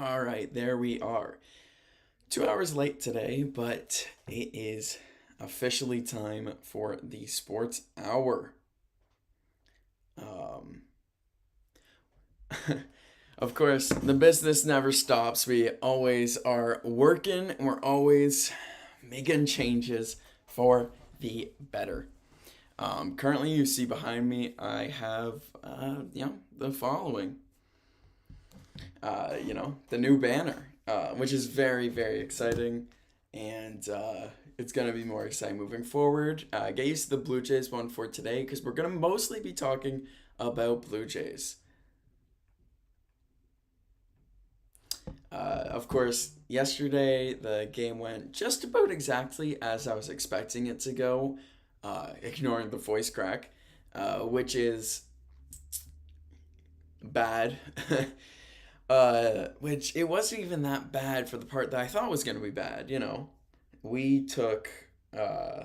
All right, there we are. 2 hours late today, but it is officially time for the sports hour. Um, of course, the business never stops. We always are working, and we're always making changes for the better. Currently, you see behind me, I have, the following. The new banner, which is very, very exciting. And it's going to be more exciting moving forward. Get used to the Blue Jays one for today because we're going to mostly be talking about Blue Jays. Of course, yesterday the game went just about exactly as I was expecting it to go, ignoring the voice crack, which is bad. Which it wasn't even that bad for the part that I thought was gonna be bad. We took uh,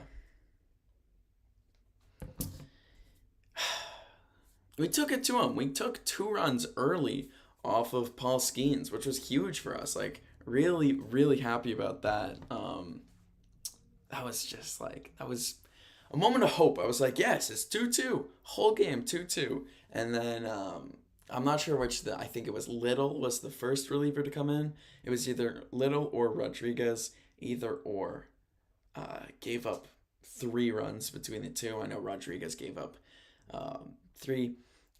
we took it to him. We took 2 runs early off of Paul Skeens, which was huge for us. Like really, really happy about that. That was just that was a moment of hope. I was like, yes, it's 2-2, whole game 2-2, and then I'm not sure I think it was Little was the first reliever to come in. It was either Little or Rodriguez, either or. Gave up 3 runs between the two. I know Rodriguez gave up 3,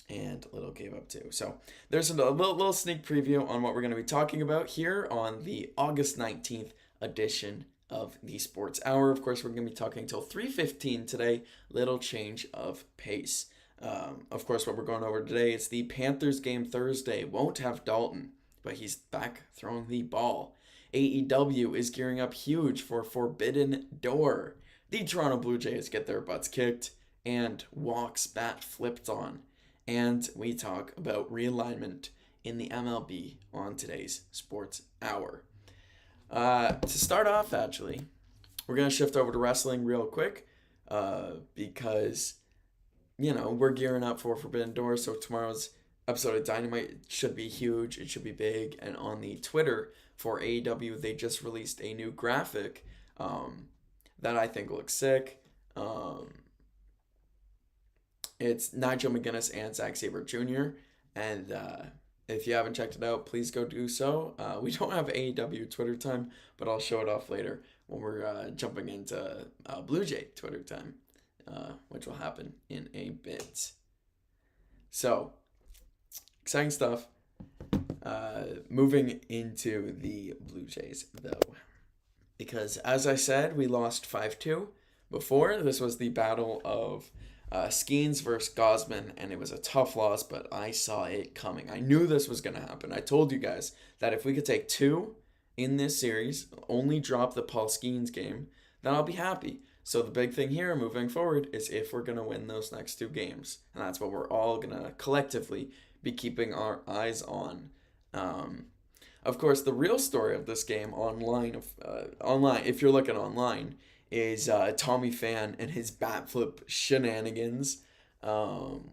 and Little gave up 2. So there's a little sneak preview on what we're going to be talking about here on the August 19th edition of the Sports Hour. Of course, we're going to be talking until 3:15 today. Little change of pace. Of course, what we're going over today is the Panthers game Thursday. Won't have Dalton, but he's back throwing the ball. AEW is gearing up huge for Forbidden Door. The Toronto Blue Jays get their butts kicked and Walk's bat flipped on. And we talk about realignment in the MLB on today's Sports Hour. To start off, actually, we're going to shift over to wrestling real quick because we're gearing up for Forbidden Door, so tomorrow's episode of Dynamite should be huge. It should be big. And on the Twitter for AEW, they just released a new graphic that I think looks sick. It's Nigel McGuinness and Zack Sabre Jr. And if you haven't checked it out, please go do so. We don't have AEW Twitter time, but I'll show it off later when we're jumping into Blue Jay Twitter time. Which will happen in a bit. So, exciting stuff. Moving into the Blue Jays, though. Because, as I said, we lost 5-2 before. This was the battle of Skeens versus Gosman, and it was a tough loss, but I saw it coming. I knew this was going to happen. I told you guys that if we could take 2 in this series, only drop the Paul Skeens game, then I'll be happy. So the big thing here moving forward is if we're going to win those next 2 games. And that's what we're all going to collectively be keeping our eyes on. Of course, the real story of this game online, if you're looking online, is Tommy Pham and his bat flip shenanigans,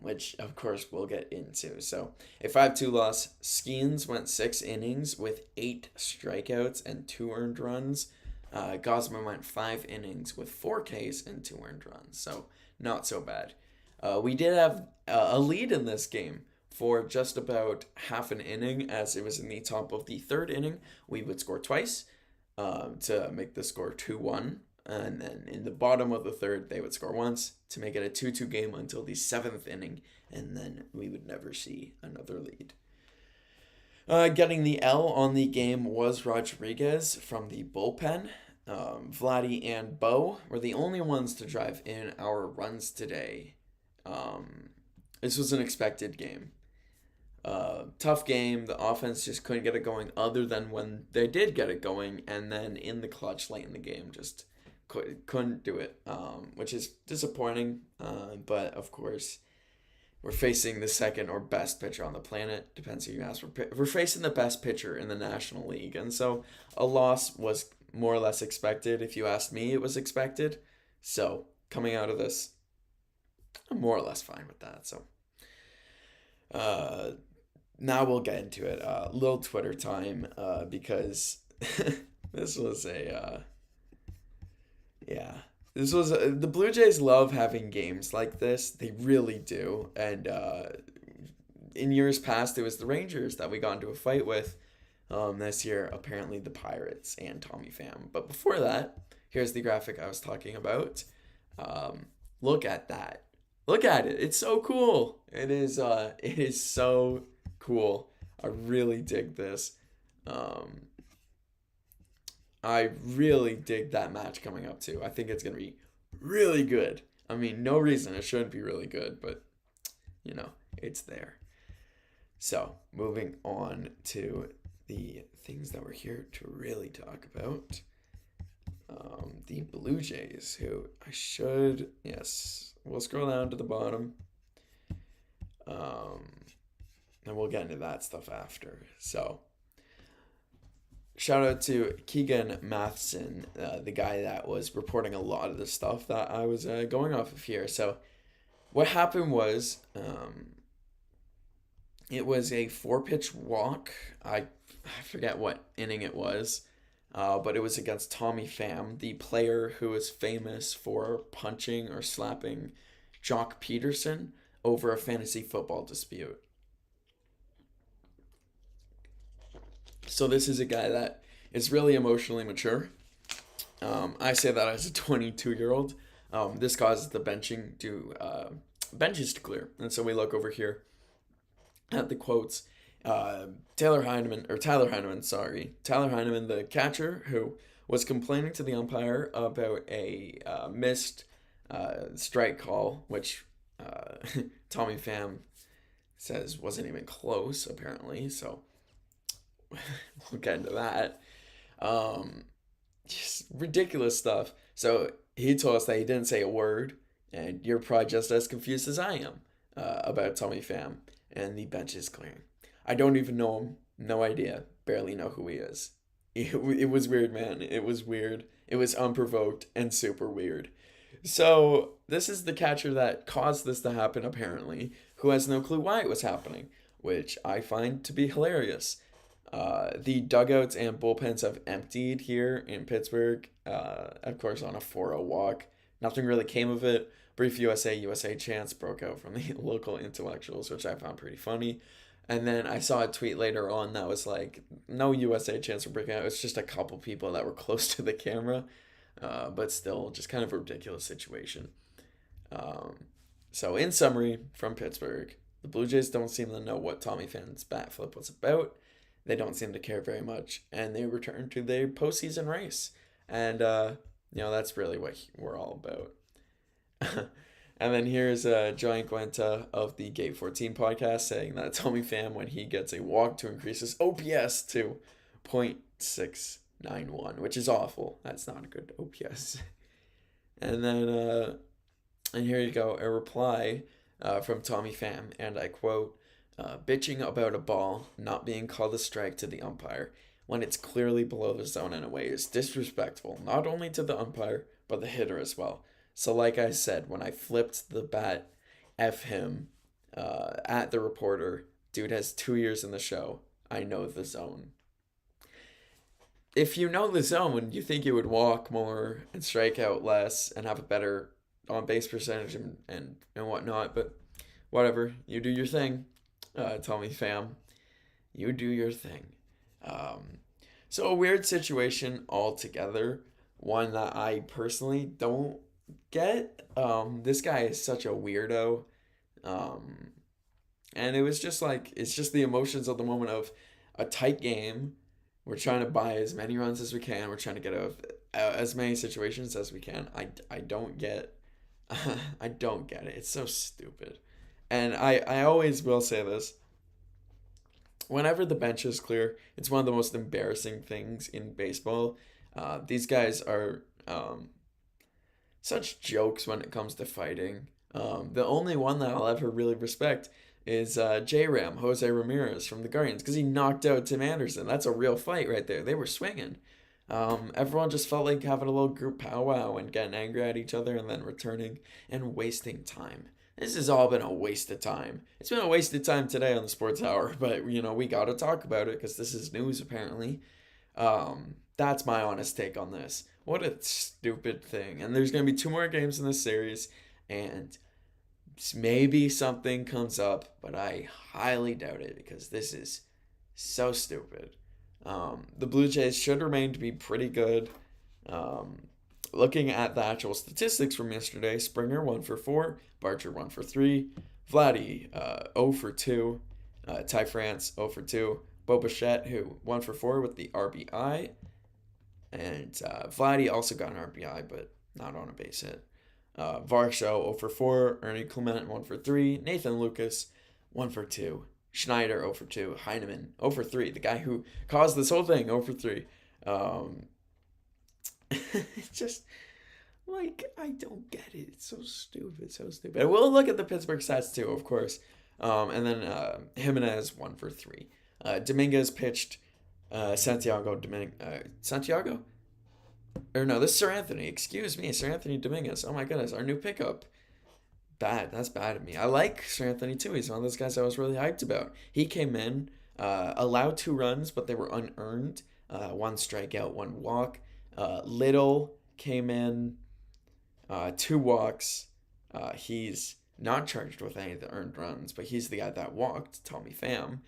which of course we'll get into. So a 5-2 loss. Skeens went 6 innings with 8 strikeouts and 2 earned runs. Gosman went 5 innings with 4 Ks and 2 earned runs, so not so bad. We did have a lead in this game for just about half an inning, as it was in the top of the 3rd inning. We would score twice to make the score 2-1, and then in the bottom of the 3rd, they would score once to make it a 2-2 game until the 7th inning, and then we would never see another lead. Getting the L on the game was Rodriguez from the bullpen. Vladdy and Bo were the only ones to drive in our runs today. This was an expected game. Tough game. The offense just couldn't get it going other than when they did get it going. And then in the clutch late in the game, just couldn't do it, which is disappointing. But of course, we're facing the second or best pitcher on the planet. Depends who you ask. We're facing the best pitcher in the National League. And so a loss was more or less expected. If you asked me, it was expected. So coming out of this, I'm more or less fine with that. So now we'll get into it. Little Twitter time, because this was yeah. The Blue Jays love having games like this. They really do. And in years past, it was the Rangers that we got into a fight with. This year, apparently the Pirates and Tommy Pham. But before that, here's the graphic I was talking about. Look at that. Look at it. It's so cool. It is so cool. I really dig this. I really dig that match coming up too. I think it's gonna be really good. I mean, no reason it shouldn't be really good, but it's there. So, moving on to the things that we're here to really talk about. The Blue Jays, who yes, we'll scroll down to the bottom. And we'll get into that stuff after. So, shout out to Keegan Matheson, the guy that was reporting a lot of the stuff that I was going off of here. So, what happened was, it was a 4-pitch walk. I forget what inning it was, but it was against Tommy Pham, the player who is famous for punching or slapping Jock Peterson over a fantasy football dispute. So this is a guy that is really emotionally mature. I say that as a 22-year-old. This causes the benches to clear. And so we look over here at the quotes. Tyler Heineman, the catcher, who was complaining to the umpire about a missed strike call, which Tommy Pham says wasn't even close, apparently. So we'll get into that. Just ridiculous stuff. So he told us that he didn't say a word, and you're probably just as confused as I am about Tommy Pham and the bench is clearing. I don't even know him. No idea. Barely know who he is. It was weird, man. It was weird. It was unprovoked and super weird. So this is the catcher that caused this to happen, apparently, who has no clue why it was happening, which I find to be hilarious. The dugouts and bullpens have emptied here in Pittsburgh, of course, on a 4-0 walk. Nothing really came of it. Brief USA chants broke out from the local intellectuals, which I found pretty funny. And then I saw a tweet later on that was like, no USA chants were breaking out. It was just a couple people that were close to the camera. But still, just kind of a ridiculous situation. So in summary, from Pittsburgh, the Blue Jays don't seem to know what Tommy Pham's bat flip was about. They don't seem to care very much, and they return to their postseason race. And, that's really what we're all about. And then here's Joey Guenta of the Gate 14 podcast saying that Tommy Pham, when he gets a walk, to increase his OPS to .691, which is awful. That's not a good OPS. And then, and here you go, a reply from Tommy Pham, and I quote, bitching about a ball not being called a strike to the umpire when it's clearly below the zone in a way is disrespectful, not only to the umpire, but the hitter as well. So like I said, when I flipped the bat, F him, at the reporter, dude has 2 years in the show. I know the zone. If you know the zone, you think you would walk more and strike out less and have a better on-base percentage and whatnot, but whatever. You do your thing, Tommy Pham. You do your thing. So a weird situation altogether. One that I personally don't get. This guy is such a weirdo. And it was just like, it's just the emotions of the moment of a tight game. We're trying to buy as many runs as we can. We're trying to get out of as many situations as we can. I don't get I don't get it. It's so stupid. And I always will say this. Whenever the bench is clear, it's one of the most embarrassing things in baseball. These guys are such jokes when it comes to fighting. The only one that I'll ever really respect is J-Ram, Jose Ramirez from the Guardians, because he knocked out Tim Anderson. That's a real fight right there. They were swinging. Everyone just felt like having a little group powwow and getting angry at each other and then returning and wasting time. this has all been a waste of time. It's been a waste of time today on the Sports Hour, but we got to talk about it because this is news apparently. That's my honest take on this. What a stupid thing. And there's going to be 2 more games in this series, and maybe something comes up, but I highly doubt it because this is so stupid. The Blue Jays should remain to be pretty good. Um, Looking at the actual statistics from yesterday, Springer 1 for 4, Barger 1 for 3, Vladdy 0 for 2, Ty France 0 for 2, Bo Bichette who 1 for 4 with the RBI, and Vladdy also got an RBI but not on a base hit. Varsho 0 for 4, Ernie Clement 1 for 3, Nathan Lucas 1 for 2, Schneider 0 for 2, Heineman 0 for 3, the guy who caused this whole thing 0 for 3. It's just I don't get it. It's so stupid, so stupid. We'll look at the Pittsburgh stats too, of course. And then Jimenez 1 for 3. Dominguez pitched Santiago? Or no, this is Sir Anthony. Excuse me, Sir Anthony Dominguez. Oh my goodness, our new pickup. Bad. That's bad of me. I like Sir Anthony too. He's one of those guys I was really hyped about. He came in, allowed 2 runs, but they were unearned. 1 strikeout, 1 walk. Little came in, 2 walks. He's not charged with any of the earned runs, but he's the guy that walked, Tommy Pham,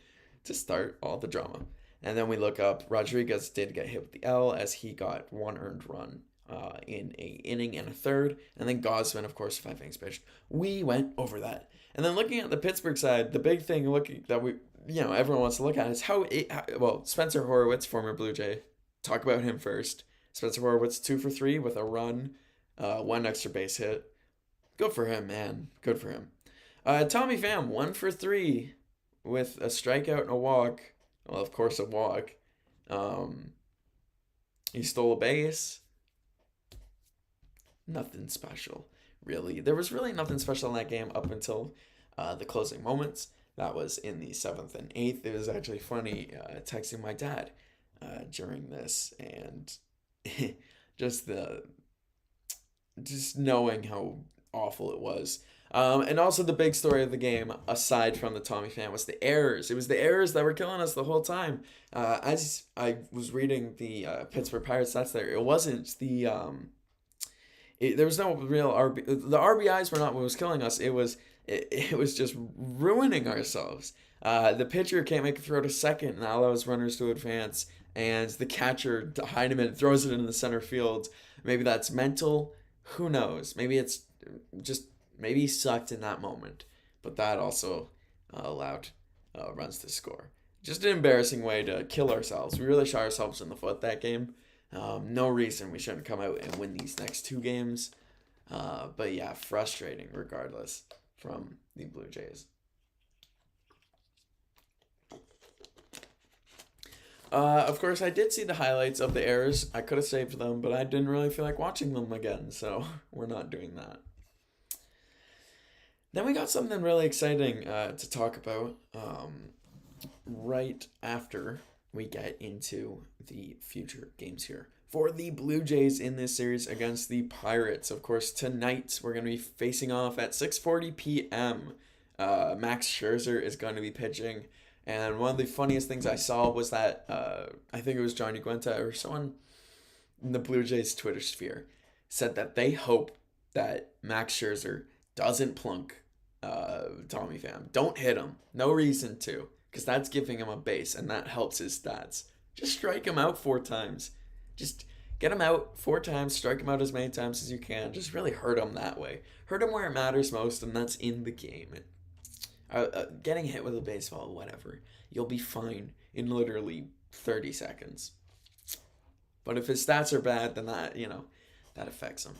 to start all the drama. And then we look up, Rodriguez did get hit with the L as he got 1 earned run in a inning and a third. And then Gosman, of course, 5 innings pitched. We went over that. And then looking at the Pittsburgh side, the big thing that everyone wants to look at is Spencer Horwitz, former Blue Jay, talk about him first. Spencer Horwitz 2 for 3 with a run, 1 extra base hit. Good for him, man. Good for him. Tommy Pham 1 for 3 with a strikeout and a walk. Well, of course, a walk. He stole a base. Nothing special, really. There was really nothing special in that game up until the closing moments. That was in the 7th and 8th. It was actually funny texting my dad during this, and just knowing how awful it was. And also the big story of the game, aside from the Tommy Pham, was the errors. It was the errors that were killing us the whole time. As I was reading the Pittsburgh Pirates stats there, it wasn't the there was no real the RBIs were not what was killing us. It was just ruining ourselves. The pitcher can't make a throw to second and allows runners to advance, and the catcher, Heineman, throws it into the center field. Maybe that's mental. Who knows? Maybe it's just, maybe he sucked in that moment. But that also allowed runs to score. Just an embarrassing way to kill ourselves. We really shot ourselves in the foot that game. No reason we shouldn't come out and win these next 2 games. But yeah, frustrating regardless from the Blue Jays. Of course, I did see the highlights of the errors. I could have saved them, but I didn't really feel like watching them again, so we're not doing that. Then we got something really exciting to talk about right after we get into the future games here. For the Blue Jays in this series against the Pirates, of course, tonight we're going to be facing off at 6:40 p.m. Max Scherzer is going to be pitching. And one of the funniest things I saw was that, I think it was Johnny Guenta or someone in the Blue Jays Twitter sphere said that they hope that Max Scherzer doesn't plunk Tommy Pham. Don't hit him. No reason to, because that's giving him a base, and that helps his stats. Just strike him out 4 times. Just get him out 4 times, strike him out as many times as you can. Just really hurt him that way. Hurt him where it matters most, and that's in the game. Getting hit with a baseball, whatever. You'll be fine in literally 30 seconds. But if his stats are bad, then that affects him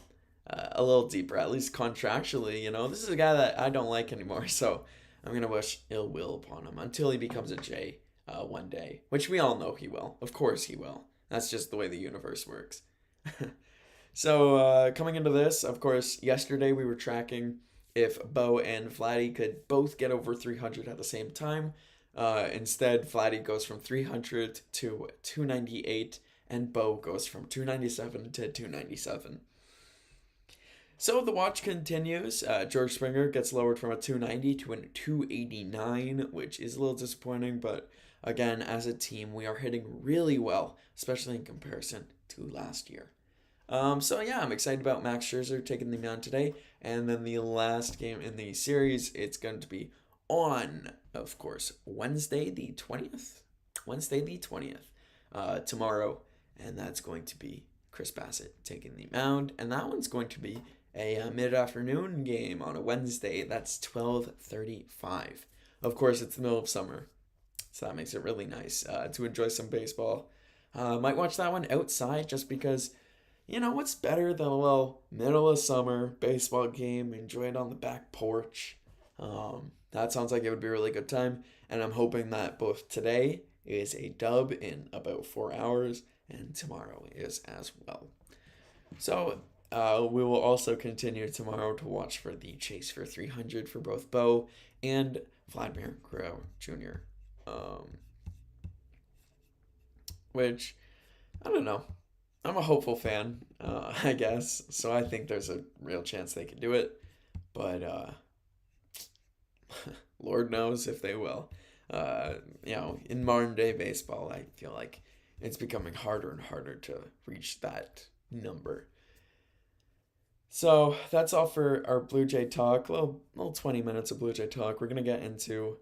a little deeper, at least contractually. This is a guy that I don't like anymore, so I'm going to wish ill will upon him until he becomes a J one day, which we all know he will. Of course he will. That's just the way the universe works. So coming into this, of course, yesterday we were tracking if Bo and Vladdy could both get over 300 at the same time. Instead, Vladdy goes from 300 to 298, and Bo goes from 297 to 297. So the watch continues. George Springer gets lowered from a 290 to a 289, which is a little disappointing, but again, as a team, we are hitting really well, especially in comparison to last year. So yeah, I'm excited about Max Scherzer taking the mound today, and then the last game in the series, it's going to be on, of course, Wednesday the 20th. Wednesday the 20th, tomorrow, and that's going to be Chris Bassett taking the mound, and that one's going to be a mid-afternoon game on a Wednesday. That's 12:35. Of course, it's the middle of summer, so that makes it really nice to enjoy some baseball. Might watch that one outside just because, what's better than a little middle of summer baseball game? Enjoy it on the back porch. That sounds like it would be a really good time, and I'm hoping that both today is a dub in about 4 hours, and tomorrow is as well. So we will also continue tomorrow to watch for the chase for 300 for both Bo and Vladimir Guerrero Jr. Which, I don't know. I'm a hopeful fan, I guess. So I think there's a real chance they can do it. But Lord knows if they will. In modern day baseball, I feel like it's becoming harder and harder to reach that number. So that's all for our Blue Jay talk. Little 20 minutes of Blue Jay talk. We're gonna get into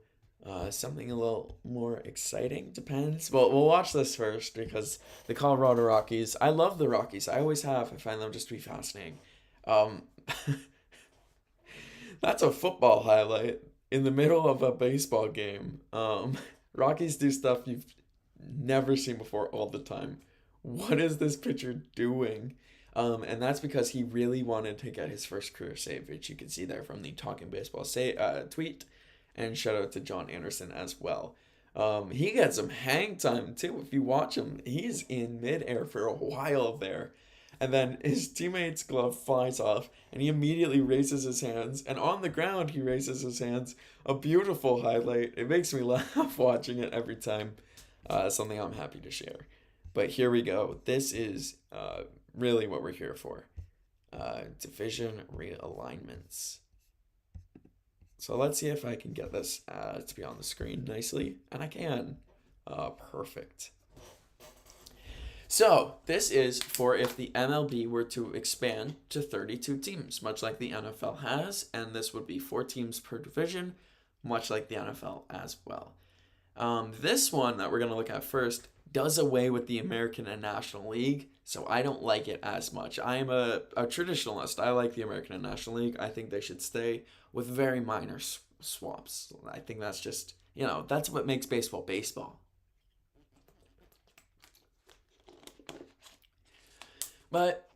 something a little more exciting. Depends. Well, we'll watch this first because the Colorado Rockies. I love the Rockies. I always have. I find them just to be fascinating. Um, that's a football highlight in the middle of a baseball game. Rockies do stuff you've never seen before all the time. What is this pitcher doing? And that's because he really wanted to get his first career save, which you can see there from the Talking Baseball tweet. And shout out to John Anderson as well. He got some hang time too. If you watch him, he's in midair for a while there. And then his teammate's glove flies off, and he immediately raises his hands. And on the ground, he raises his hands. A beautiful highlight. It makes me laugh watching it every time. Something I'm happy to share. But here we go. This is really what we're here for. Division realignments. So let's see if I can get this to be on the screen nicely. And I can. Perfect. So this is for if the MLB were to expand to 32 teams, much like the NFL has. And this would be 4 teams per division, much like the NFL as well. This one that we're going to look at first does away with the American and National League, so I don't like it as much. I am a traditionalist. I like the American and National League. I think they should stay with very minor swaps. I think that's just, that's what makes baseball baseball. But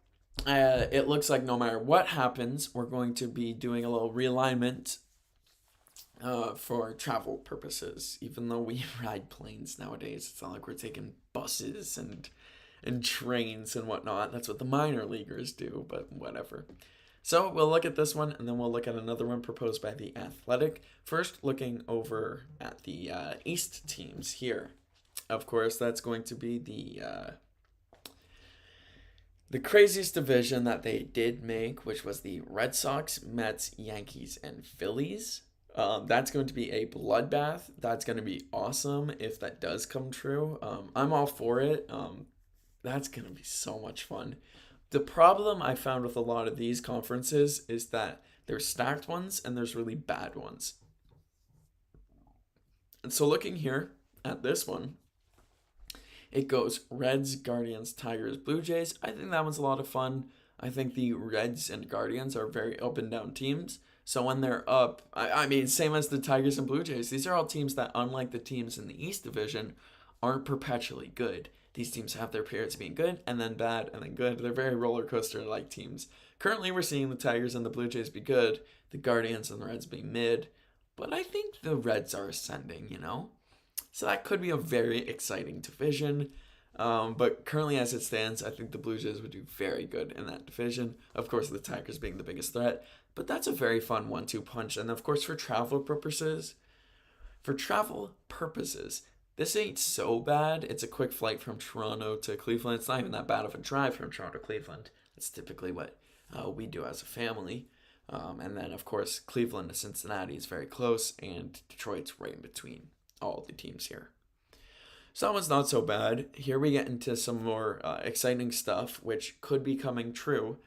it looks like no matter what happens, we're going to be doing a little realignment for travel purposes. Even though we ride planes nowadays, it's not like we're taking buses and trains and whatnot. That's what the minor leaguers do, but whatever. So we'll look at this one, and then we'll look at another one proposed by The Athletic. First, looking over at the East teams here. Of course, that's going to be the craziest division that they did make, which was the Red Sox, Mets, Yankees, and Phillies. That's going to be a bloodbath. That's going to be awesome if that does come true. I'm all for it. That's going to be so much fun. The problem I found with a lot of these conferences is that there's stacked ones and there's really bad ones. And so looking here at this one, it goes Reds, Guardians, Tigers, Blue Jays. I think that one's a lot of fun. I think the Reds and Guardians are very up and down teams. So when they're up, I mean, same as the Tigers and Blue Jays, these are all teams that, unlike the teams in the East Division, aren't perpetually good. These teams have their periods of being good, and then bad, and then good. They're very roller coaster-like teams. Currently, we're seeing the Tigers and the Blue Jays be good, the Guardians and the Reds be mid, but I think the Reds are ascending, So that could be a very exciting division. But currently, as it stands, I think the Blue Jays would do very good in that division. Of course, the Tigers being the biggest threat. But that's a very fun 1-2 punch. And of course, for travel purposes, this ain't so bad. It's a quick flight from Toronto to Cleveland. It's not even that bad of a drive from Toronto to Cleveland. It's typically what, we do as a family. And then, of course, Cleveland to Cincinnati is very close, and Detroit's right in between all the teams here. So that one's not so bad. Here we get into some more exciting stuff, which could be coming true.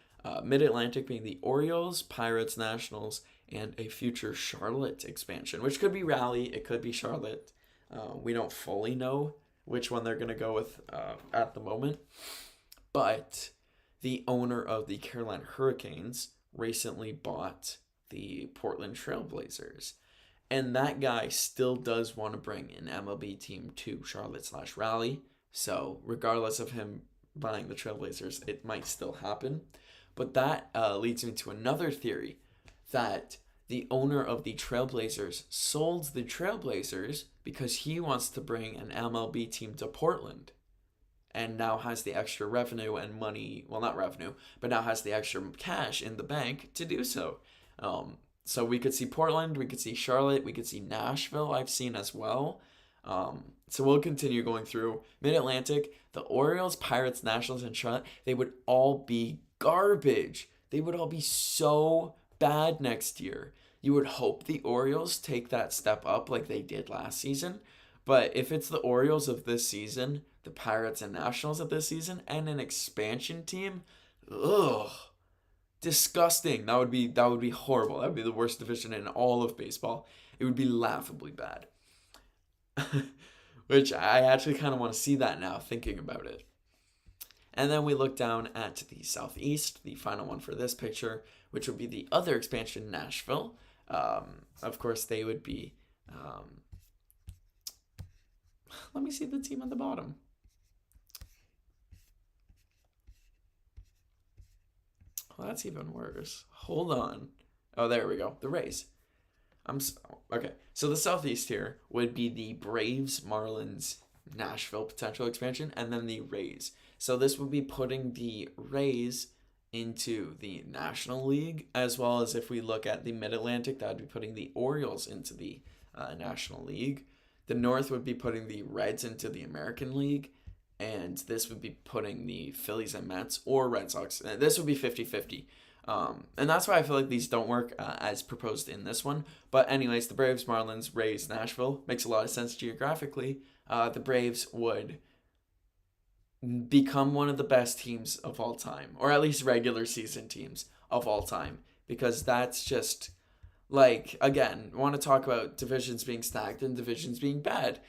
Mid-Atlantic being the Orioles, Pirates, Nationals, and a future Charlotte expansion, which could be Raleigh, it could be Charlotte. We don't fully know which one they're going to go with at the moment. But the owner of the Carolina Hurricanes recently bought the Portland Trailblazers. And that guy still does want to bring an MLB team to Charlotte/Raleigh. So, regardless of him buying the Trailblazers, it might still happen. But that leads me to another theory that the owner of the Trailblazers sold the Trailblazers because he wants to bring an MLB team to Portland and now has the extra revenue and money, well, not revenue, but now has the extra cash in the bank to do so. So we could see Portland, we could see Charlotte, we could see Nashville, I've seen as well. So we'll continue going through Mid-Atlantic. The Orioles, Pirates, Nationals, and Charlotte, they would all be garbage. They would all be so bad next year. You would hope the Orioles take that step up like they did last season. But if it's the Orioles of this season, the Pirates and Nationals of this season, and an expansion team, ugh, disgusting. That would be horrible. That would be the worst division in all of baseball. It would be laughably bad. Which I actually kind of want to see that now, thinking about it. And then we look down at the Southeast, the final one for this picture, which would be the other expansion, Nashville. Of course, they would be... let me see the team at the bottom. Well, that's even worse. Hold on. Oh, there we go. The Rays. Okay. So the Southeast here would be the Braves, Marlins, Nashville potential expansion, and then the Rays. So this would be putting the Rays into the National League, as well as if we look at the Mid-Atlantic, that would be putting the Orioles into the National League. The North would be putting the Reds into the American League, and this would be putting the Phillies and Mets or Red Sox. This would be 50-50. And that's why I feel like these don't work as proposed in this one. But anyways, the Braves, Marlins, Rays, Nashville makes a lot of sense geographically. The Braves would become one of the best teams of all time, or at least regular season teams of all time, because that's just... Like, again, want to talk about divisions being stacked and divisions being bad.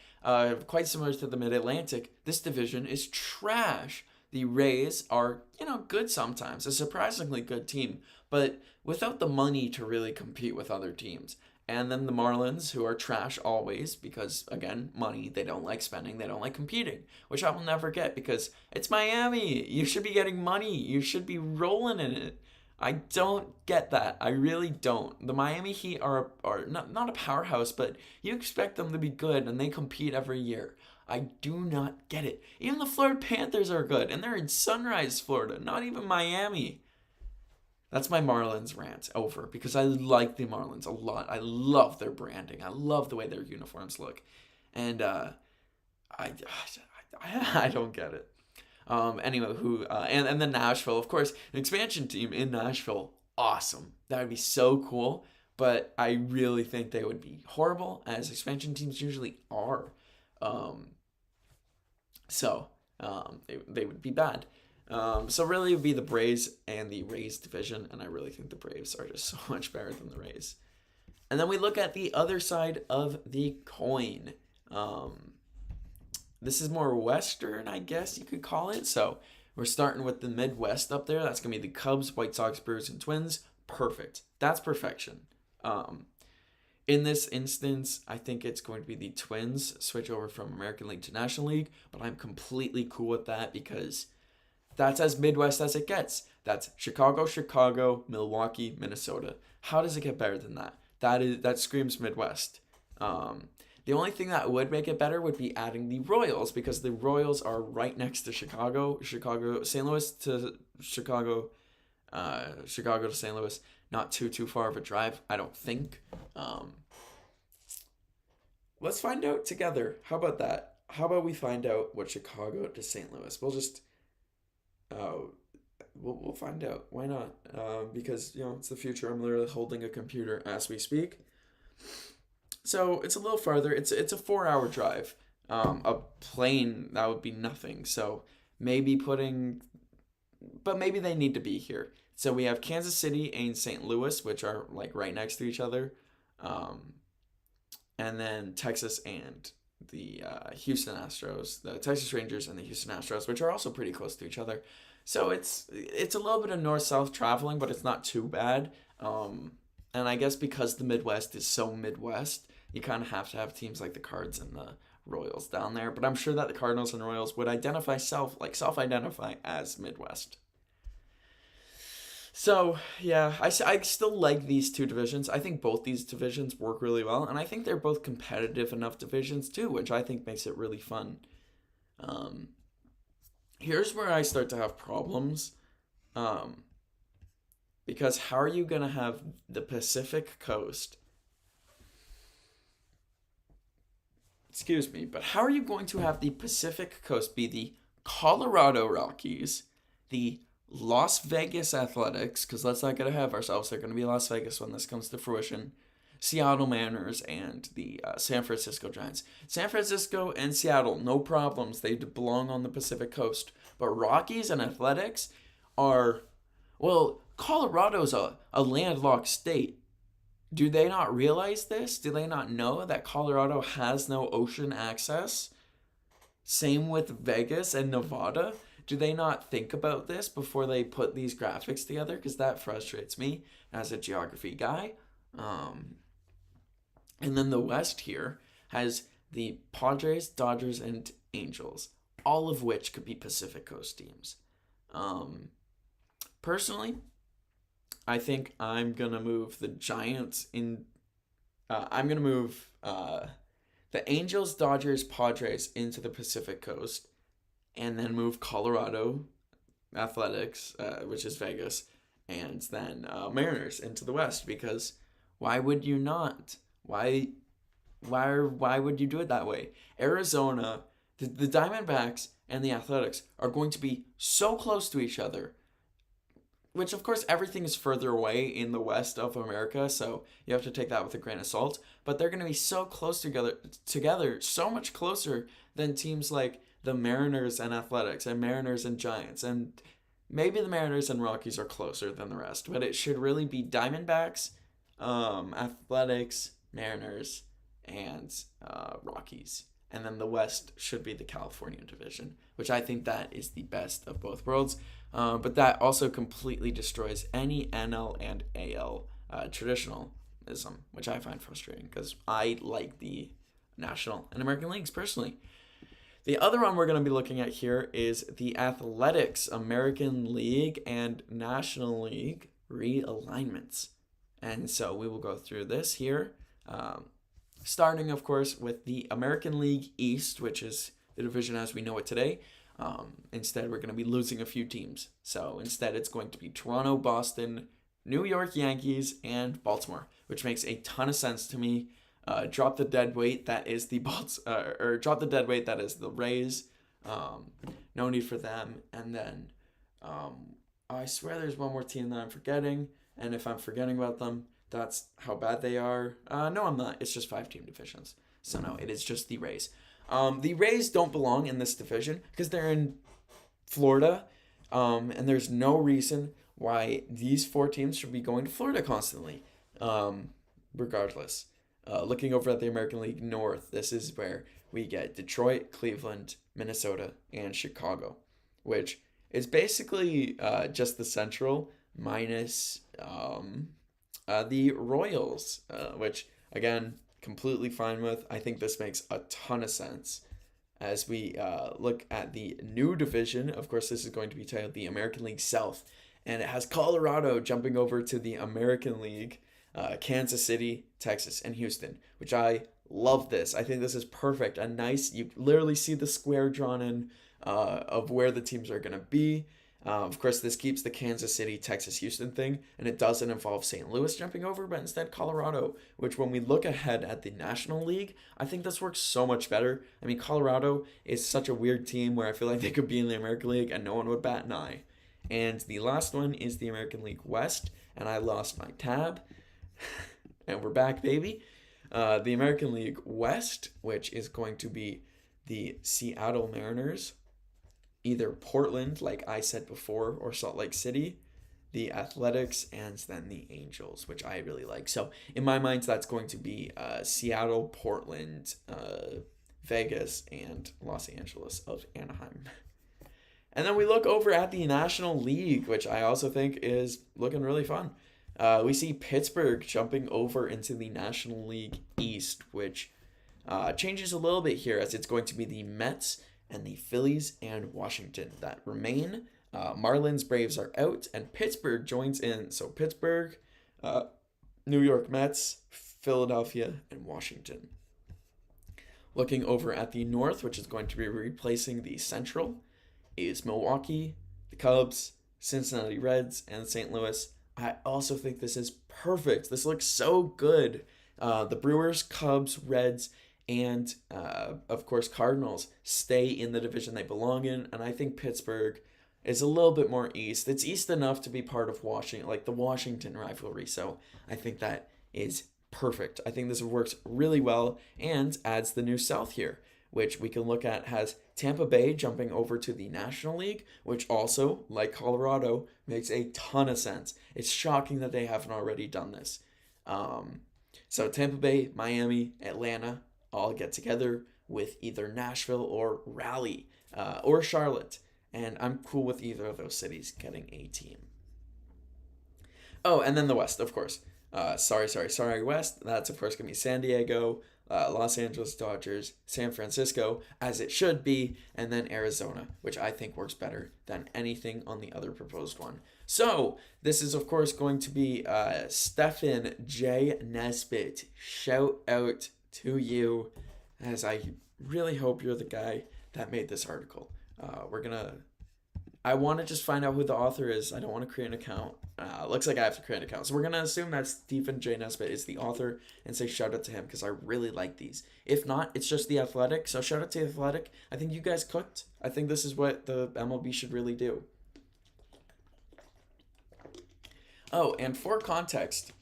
Quite similar to the Mid-Atlantic, this division is trash. The Rays are, good sometimes, a surprisingly good team, but without the money to really compete with other teams. And then the Marlins, who are trash always, because, again, money, they don't like spending, they don't like competing, which I will never get because it's Miami. You should be getting money. You should be rolling in it. I don't get that. I really don't. The Miami Heat are not a powerhouse, but you expect them to be good, and they compete every year. I do not get it. Even the Florida Panthers are good, and they're in Sunrise, Florida, not even Miami. That's my Marlins rant over, because I like the Marlins a lot. I love their branding. I love the way their uniforms look. And I don't get it. Anyway, and then Nashville, of course, an expansion team in Nashville, awesome. That would be so cool, but I really think they would be horrible, as expansion teams usually are. They would be bad. So really it would be the Braves and the Rays division, and I really think the Braves are just so much better than the Rays. And then we look at the other side of the coin. This is more Western, I guess you could call it. So we're starting with the Midwest up there. That's going to be the Cubs, White Sox, Brewers, and Twins. Perfect. That's perfection. In this instance, I think it's going to be the Twins switch over from American League to National League, but I'm completely cool with that because that's as Midwest as it gets. That's Chicago, Milwaukee, Minnesota. How does it get better than that? That screams Midwest. The only thing that would make it better would be adding the Royals, because the Royals are right next to Chicago, St. Louis to Chicago to St. Louis. Not too far of a drive, I don't think. Let's find out together. How about that? How about we find out what Chicago to St. Louis? We'll just we'll find out. Why not? Because it's the future. I'm literally holding a computer as we speak. So it's a little farther. It's a 4 hour drive. A plane that would be nothing. So maybe but maybe they need to be here. So we have Kansas City and St. Louis, which are like right next to each other, um, and then Texas and the Houston Astros, the Texas Rangers and the Houston Astros, which are also pretty close to each other. So it's a little bit of north south traveling, but it's not too bad. And I guess because the Midwest is so Midwest, you kind of have to have teams like the Cards and the Royals down there. But I'm sure that the Cardinals and Royals would self identify as Midwest. So, yeah, I still like these two divisions. I think both these divisions work really well, and I think they're both competitive enough divisions too, which I think makes it really fun. Um, Here's where I start to have problems, um, because how are you going to have the Pacific Coast, excuse me, but how are you going to have the Pacific Coast be the Colorado Rockies, the Las Vegas Athletics, because let's not get ahead of ourselves, they're going to be Las Vegas when this comes to fruition, Seattle Mariners, and the San Francisco Giants. San Francisco and Seattle, no problems. They belong on the Pacific Coast. But Rockies and Athletics are, well, Colorado's a landlocked state. Do they not realize this? Do they not know that Colorado has no ocean access? Same with Vegas and Nevada. Do they not think about this before they put these graphics together? Because that frustrates me as a geography guy. Um, and then the West here has the Padres, Dodgers, and Angels, all of which could be Pacific Coast teams. Um, Personally, I think I'm gonna move the Giants in. I'm gonna move the Angels, Dodgers, Padres into the Pacific Coast, and then move Colorado Athletics, which is Vegas, and then Mariners into the West. Because why would you not? Why why would you do it that way? Arizona, the Diamondbacks and the Athletics are going to be so close to each other, which of course everything is further away in the west of America, so you have to take that with a grain of salt. But they're going to be so close together, so much closer than teams like the Mariners and Athletics and Mariners and Giants, and maybe the Mariners and Rockies are closer than the rest. But it should really be Diamondbacks, Athletics, Mariners, and Rockies. And then the West should be the California division, which I think that is the best of both worlds. But that also completely destroys any NL and AL traditionalism, which I find frustrating because I like the National and American Leagues personally. The other one we're going to be looking at here is the Athletics American League and National League realignments. And so we will go through this here, starting, of course, with the American League East, which is the division as we know it today. Instead, we're going to be losing a few teams. So instead, it's going to be Toronto, Boston, New York Yankees, and Baltimore, which makes a ton of sense to me. Drop the dead weight that is the drop the dead weight that is the Rays. No need for them. And then I swear there's one more team that I'm forgetting, and if I'm forgetting about them, that's how bad they are. No, I'm not. It's just 5-team divisions. So no, it is just the Rays. The Rays don't belong in this division because they're in Florida, and there's no reason why these 4 teams should be going to Florida constantly. Regardless, looking over at the American League North, this is where we get Detroit, Cleveland, Minnesota, and Chicago, which is basically just the Central minus the Royals, which, again, completely fine with. I think this makes a ton of sense. As we look at the new division, of course, this is going to be titled the American League South, and it has Colorado jumping over to the American League, Kansas City, Texas, and Houston, which I love this. I think this is perfect. You literally see the square drawn in of where the teams are going to be. Of course, this keeps the Kansas City, Texas, Houston thing, and it doesn't involve St. Louis jumping over, but instead Colorado, which when we look ahead at the National League, I think this works so much better. I mean, Colorado is such a weird team where I feel like they could be in the American League and no one would bat an eye. And the last one is the American League West, and I lost my tab. And we're back, baby. The American League West, which is going to be the Seattle Mariners, either Portland, like I said before, or Salt Lake City, the Athletics, and then the Angels, which I really like. So in my mind, that's going to be Seattle, Portland, Vegas, and Los Angeles of Anaheim. And then we look over at the National League, which I also think is looking really fun. We see Pittsburgh jumping over into the National League East, which changes a little bit here as it's going to be the Mets and the Phillies and Washington that remain. Marlins, Braves are out, and Pittsburgh joins in. So Pittsburgh, New York Mets, Philadelphia, and Washington. Looking over at the North, which is going to be replacing the Central, is Milwaukee, the Cubs, Cincinnati Reds, and St. Louis. I also think this is perfect. This looks so good. The Brewers, Cubs, Reds, and of course Cardinals stay in the division they belong in, and I think Pittsburgh is a little bit more east. It's east enough to be part of Washington, like the Washington rivalry. So I think that is perfect. I think this works really well and adds the new South here, which we can look at has Tampa Bay jumping over to the National League, which also, like Colorado, makes a ton of sense. It's shocking that they haven't already done this. So Tampa Bay, Miami, Atlanta all get together with either Nashville or Raleigh or Charlotte. And I'm cool with either of those cities getting a team. Oh, and then the West, of course. Sorry, West. That's, of course, going to be San Diego, Los Angeles Dodgers, San Francisco, as it should be, and then Arizona, which I think works better than anything on the other proposed one. So, this is, of course, going to be Stefan J. Nesbitt. Shout out to you, as I really hope you're the guy that made this article. I want to just find out who the author is. I don't want to create an account. Looks like I have to create an account. So we're going to assume that Stephen J. Nesbitt is the author and say shout out to him because I really like these. If not, it's just the Athletic. So shout out to the Athletic. I think you guys cooked. I think this is what the MLB should really do. Oh, and for context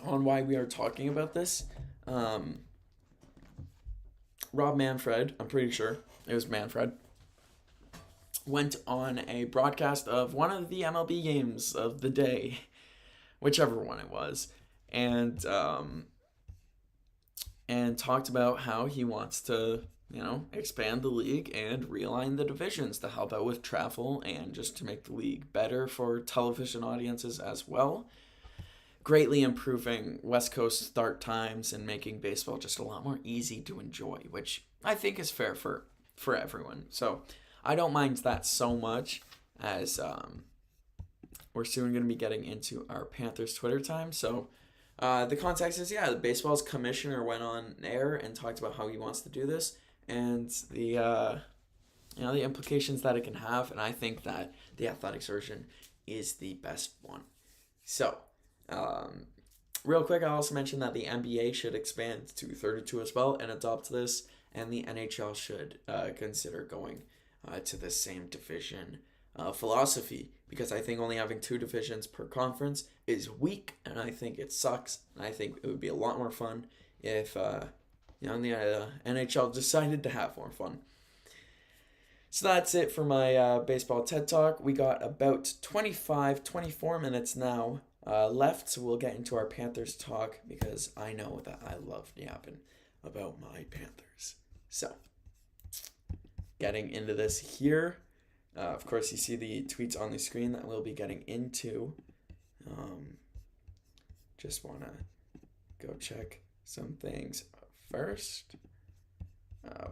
on why we are talking about this, Rob Manfred, I'm pretty sure it was Manfred, went on a broadcast of one of the MLB games of the day, whichever one it was, and talked about how he wants to, expand the league and realign the divisions to help out with travel and just to make the league better for television audiences as well, greatly improving West Coast start times and making baseball just a lot more easy to enjoy, which I think is fair for everyone. So I don't mind that so much, as we're soon going to be getting into our Panthers Twitter time. So the context is, the baseball's commissioner went on air and talked about how he wants to do this and the implications that it can have. And I think that the Athletics version is the best one. So real quick, I also mentioned that the NBA should expand to 32 as well and adopt this, and the NHL should consider going to the same division philosophy, because I think only having 2 divisions per conference is weak, and I think it sucks, and I think it would be a lot more fun if the NHL decided to have more fun. So that's it for my baseball TED Talk. We got about 24 minutes now left, so we'll get into our Panthers talk, because I know that I love yapping about my Panthers. So, getting into this here. Of course, you see the tweets on the screen that we'll be getting into. Just want to go check some things first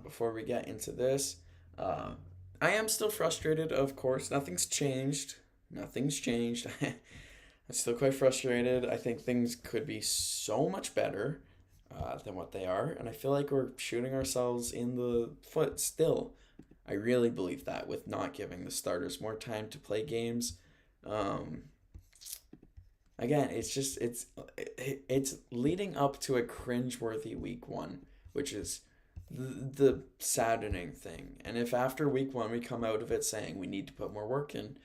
before we get into this. I am still frustrated, of course. Nothing's changed. I'm still quite frustrated. I think things could be so much better than what they are, and I feel like we're shooting ourselves in the foot still. I really believe that, with not giving the starters more time to play games. Again, it's leading up to a cringeworthy week 1, which is the saddening thing. And if after week 1 we come out of it saying we need to put more work in,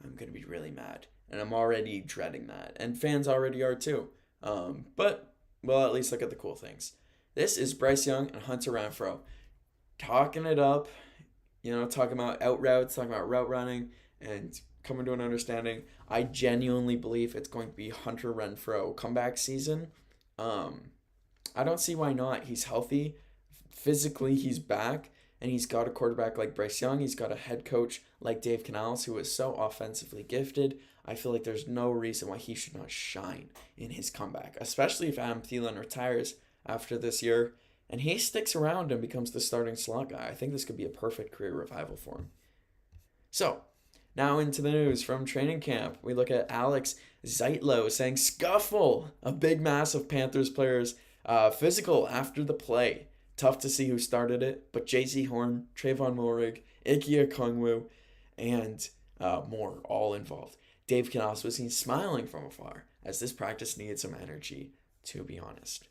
I'm going to be really mad. And I'm already dreading that. And fans already are too. But we'll at least look at the cool things. This is Bryce Young and Hunter Renfrow talking it up, talking about out routes, talking about route running, and coming to an understanding. I genuinely believe it's going to be Hunter Renfrow comeback season. I don't see why not. He's healthy. Physically, he's back. And he's got a quarterback like Bryce Young. He's got a head coach like Dave Canales, who is so offensively gifted. I feel like there's no reason why he should not shine in his comeback, especially if Adam Thielen retires after this year and he sticks around and becomes the starting slot guy. I think this could be a perfect career revival for him. So, now into the news from training camp. We look at Alex Zeitlo saying scuffle. A big mass of Panthers players physical after the play. Tough to see who started it, but J.C. Horn, Trayvon Mulrig, Ike Okongwu, and more all involved. Dave Canales was seen smiling from afar as this practice needed some energy, to be honest.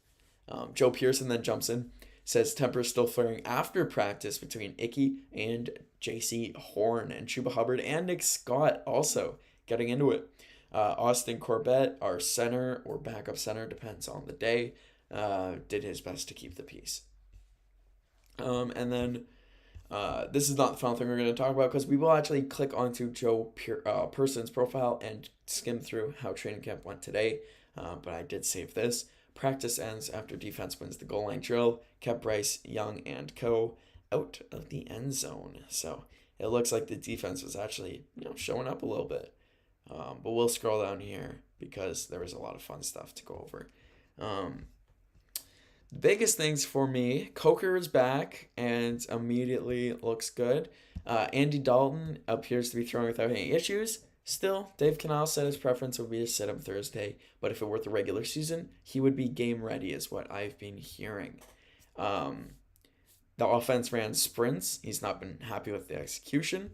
Joe Pearson then jumps in, says tempers still flaring after practice between Ike and J.C. Horn, and Chuba Hubbard and Nick Scott also getting into it. Austin Corbett, our center or backup center, depends on the day, did his best to keep the peace. And then this is not the final thing we're going to talk about because we will actually click onto Joe Pearson's profile and skim through how training camp went today. But I did save this. Practice ends after defense wins the goal line drill. Kept Bryce Young and co. out of the end zone. So it looks like the defense was actually showing up a little bit. But we'll scroll down here because there was a lot of fun stuff to go over. Biggest things for me, Coker is back and immediately looks good. Andy Dalton appears to be throwing without any issues. Still, Dave Canales said his preference would be to sit him Thursday, but if it were the regular season, he would be game ready is what I've been hearing. The offense ran sprints. He's not been happy with the execution.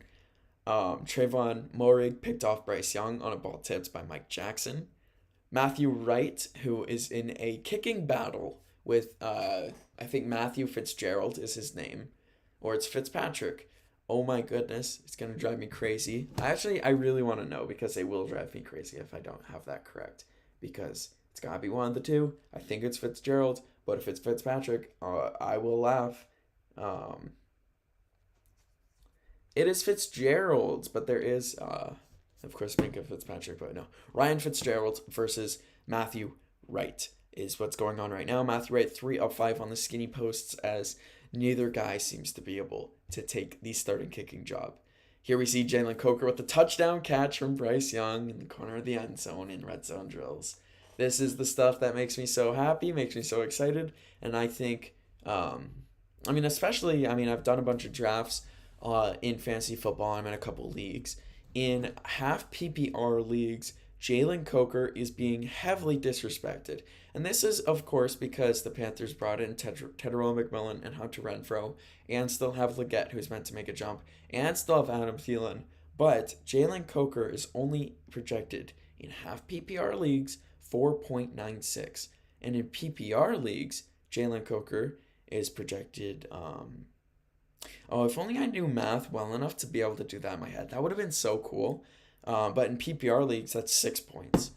Trayvon Mulrig picked off Bryce Young on a ball tipped by Mike Jackson. Matthew Wright, who is in a kicking battle with, I think Matthew Fitzgerald is his name, or it's Fitzpatrick. Oh my goodness, it's going to drive me crazy. I really want to know because they will drive me crazy if I don't have that correct, because it's got to be one of the two. I think it's Fitzgerald, but if it's Fitzpatrick, I will laugh. It is Fitzgerald, but there is, of course, Minka Fitzpatrick, but no. Ryan Fitzgerald versus Matthew Wright is what's going on right now. Matthew Wright 3 of 5 on the skinny posts as neither guy seems to be able to take the starting kicking job. Here we see Jalen Coker with the touchdown catch from Bryce Young in the corner of the end zone in red zone drills. This is the stuff that makes me so happy, makes me so excited, and I think, I've done a bunch of drafts in fantasy football. I'm in a couple leagues. In half PPR leagues, Jalen Coker is being heavily disrespected. And this is, of course, because the Panthers brought in Tedero McMillan and Hunter Renfrow, and still have Leggett, who's meant to make a jump, and still have Adam Thielen. But Jalen Coker is only projected in half PPR leagues 4.96. And in PPR leagues, Jalen Coker is projected... if only I knew math well enough to be able to do that in my head. That would have been so cool. But in PPR leagues, that's 6 points.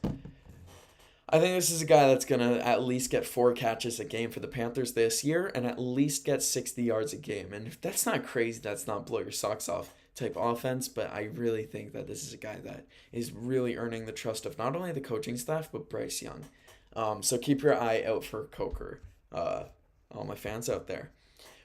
I think this is a guy that's going to at least get 4 catches a game for the Panthers this year and at least get 60 yards a game. And if that's not crazy, that's not blow your socks off type offense, but I really think that this is a guy that is really earning the trust of not only the coaching staff, but Bryce Young. So keep your eye out for Coker, all my fans out there.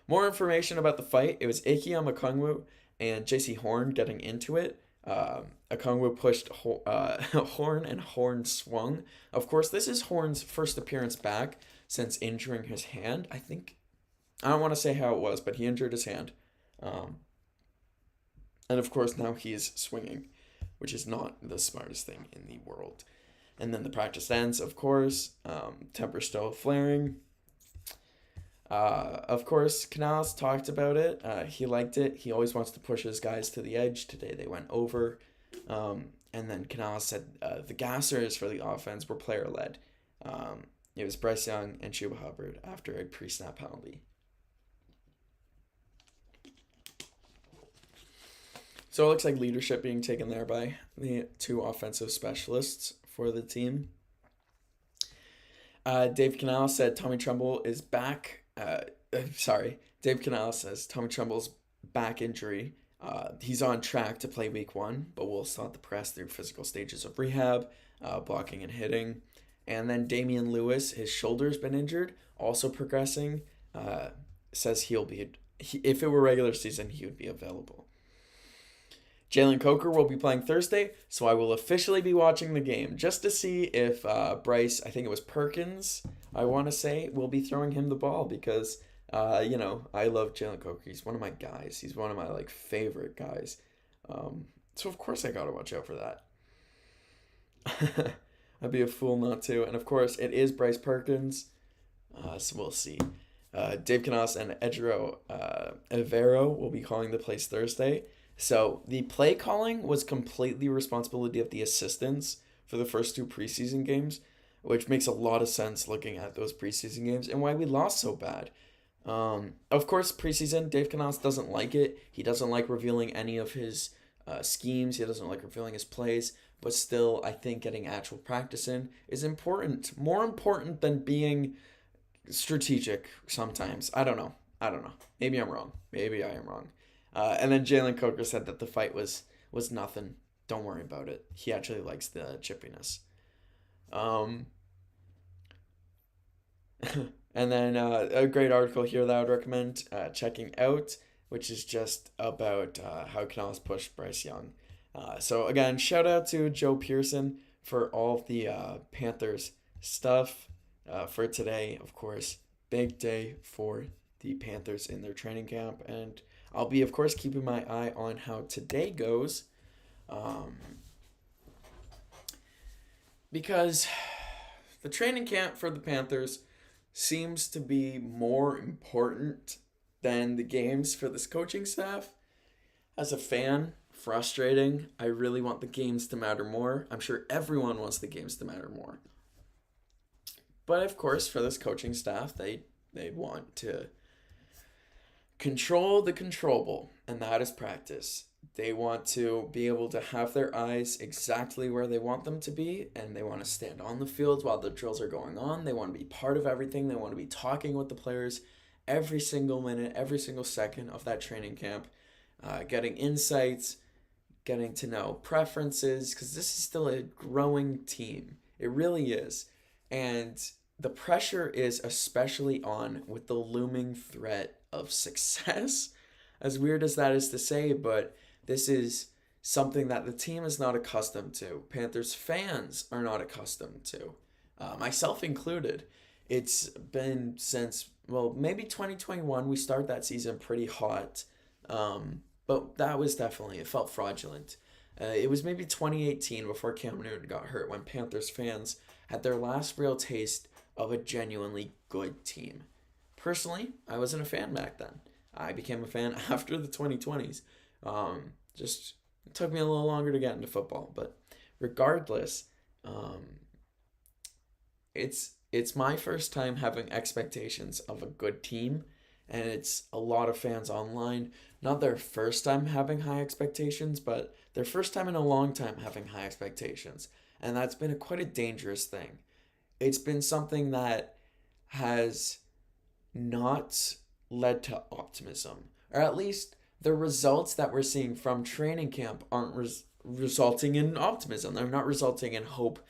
More information about the fight. It was Ike Okongwu and J.C. Horn getting into it. Okongwu pushed Horn and Horn swung. Of course, this is Horn's first appearance back since injuring his hand. I don't want to say how it was, but he injured his hand. And of course, now he's swinging, which is not the smartest thing in the world. And then the practice ends, of course. Temper still flaring. Of course, Canales talked about it. He liked it. He always wants to push his guys to the edge. Today they went over. And then Canales said the gassers for the offense were player-led. It was Bryce Young and Chuba Hubbard after a pre-snap penalty. So it looks like leadership being taken there by the two offensive specialists for the team. Dave Canales said Tommy Tremble is back. Sorry, Dave Canales says Tommy Tremble's back injury. He's on track to play week 1, but will still have to press through physical stages of rehab, blocking and hitting. And then Damian Lewis, his shoulder's been injured, also progressing. Says if it were regular season, he would be available. Jalen Coker will be playing Thursday, so I will officially be watching the game just to see if Bryce, I think it was Perkins, I want to say, will be throwing him the ball because, I love Jalen Coker. He's one of my guys. He's one of my, favorite guys. So, of course, I got to watch out for that. I'd be a fool not to. And, of course, it is Bryce Perkins, so we'll see. Dave Canales and Edro Evero will be calling the plays Thursday. So the play calling was completely responsibility of the assistants for the first 2 preseason games, which makes a lot of sense looking at those preseason games and why we lost so bad. Of course, preseason, Dave Canales doesn't like it. He doesn't like revealing any of his schemes. He doesn't like revealing his plays. But still, I think getting actual practice in is important. More important than being strategic sometimes. I don't know. Maybe I'm wrong. Maybe I am wrong. And then Jalen Coker said that the fight was nothing. Don't worry about it. He actually likes the chippiness. And then a great article here that I would recommend checking out, which is just about how Canales pushed Bryce Young. So again, shout out to Joe Pearson for all of the Panthers stuff for today. Of course, big day for the Panthers in their training camp, and I'll be, of course, keeping my eye on how today goes, because the training camp for the Panthers seems to be more important than the games for this coaching staff. As a fan, frustrating. I really want the games to matter more. I'm sure everyone wants the games to matter more. But, of course, for this coaching staff, they want to control the controllable, and that is practice. They want to be able to have their eyes exactly where they want them to be, and they want to stand on the field while the drills are going on. They want to be part of everything. They want to be talking with the players every single minute, every single second of that training camp, getting insights, getting to know preferences, because this is still a growing team. It really is. And the pressure is especially on with the looming threat of success. As weird as that is to say, but this is something that the team is not accustomed to. Panthers fans are not accustomed to, myself included. It's been since, maybe 2021. We started that season pretty hot, but that was definitely, it felt fraudulent. It was maybe 2018 before Cam Newton got hurt when Panthers fans had their last real taste of a genuinely good team. Personally, I wasn't a fan back then. I became a fan after the 2020s. Just it took me a little longer to get into football, but regardless, it's my first time having expectations of a good team, and it's a lot of fans online. Not their first time having high expectations, but their first time in a long time having high expectations, and that's been quite a dangerous thing. It's been something that has not led to optimism, or at least the results that we're seeing from training camp aren't resulting in optimism. They're not resulting in hope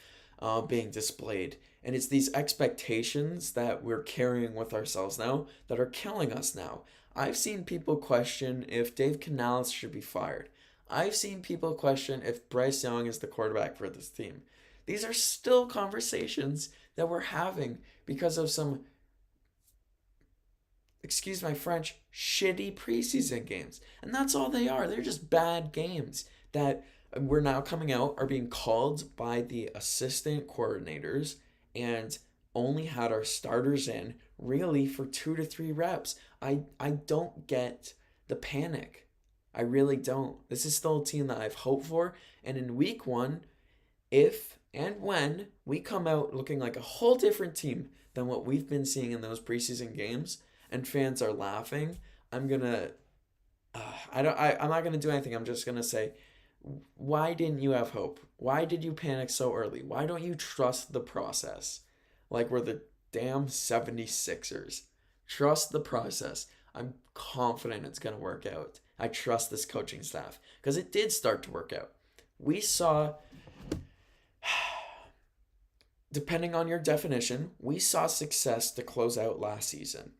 being displayed. And it's these expectations that we're carrying with ourselves now that are killing us now. I've seen people question if Dave Canales should be fired. I've seen people question if Bryce Young is the quarterback for this team. These are still conversations that we're having because of some, excuse my French, shitty preseason games. And that's all they are. They're just bad games that we're now coming out are being called by the assistant coordinators and only had our starters in really for 2 to 3 reps. I don't get the panic. I really don't. This is still a team that I've hoped for. And in week 1, if and when we come out looking like a whole different team than what we've been seeing in those preseason games, and fans are laughing, I'm going to I'm not gonna do anything. I'm just gonna say, why didn't you have hope? Why did you panic so early? Why don't you trust the process? Like we're the damn 76ers. Trust the process. I'm confident it's gonna work out. I trust this coaching staff because it did start to work out. We saw, depending on your definition, we saw success to close out last season.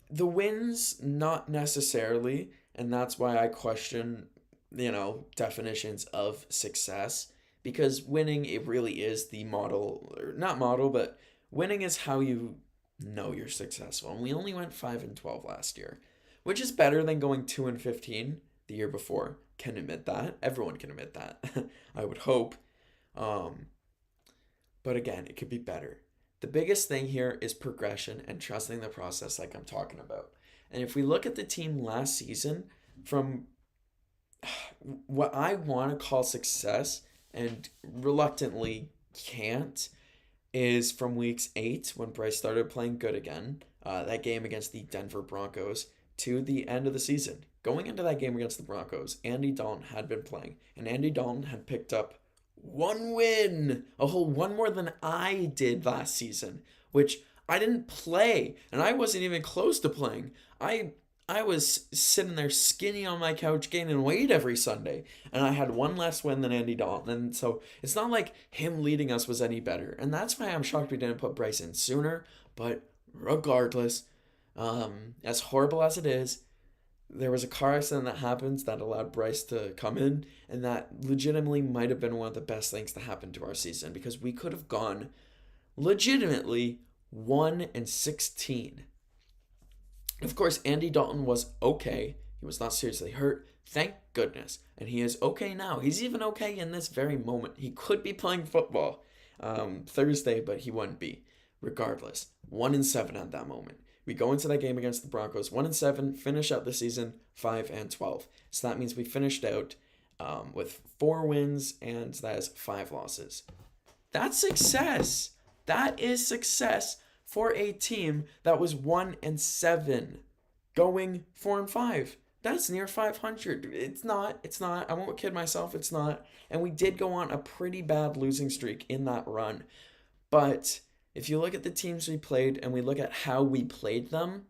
The wins, not necessarily, and that's why I question, definitions of success, because winning, it really is the model, or not model, but winning is how you know you're successful. And we only went 5-12 last year, which is better than going 2-15 the year before. Can admit that. Everyone can admit that. I would hope. Um, but again, it could be better. The biggest thing here is progression and trusting the process, like I'm talking about. And if we look at the team last season, from what I want to call success and reluctantly can't, is from weeks 8 when Bryce started playing good again, that game against the Denver Broncos, to the end of the season. Going into that game against the Broncos, Andy Dalton had been playing, and Andy Dalton had picked up one win, a whole one more than I did last season, which I didn't play, and I wasn't even close to playing. I was sitting there skinny on my couch gaining weight every Sunday, and I had one less win than Andy Dalton, and so it's not like him leading us was any better, and that's why I'm shocked we didn't put Bryce in sooner. But regardless, as horrible as it is, there was a car accident that happens that allowed Bryce to come in, and that legitimately might have been one of the best things to happen to our season, because we could have gone legitimately 1-16. Of course, Andy Dalton was okay. He was not seriously hurt, thank goodness, and he is okay now. He's even okay in this very moment. He could be playing football Thursday, but he wouldn't be. Regardless, 1-7 at that moment. We go into that game against the Broncos 1-7, finish out the season 5-12. So that means we finished out with 4 wins, and that is 5 losses. That's success. That is success for a team that was 1-7, going 4-5. That's near 500. It's not. I won't kid myself. It's not. And we did go on a pretty bad losing streak in that run. But if you look at the teams we played and we look at how we played them,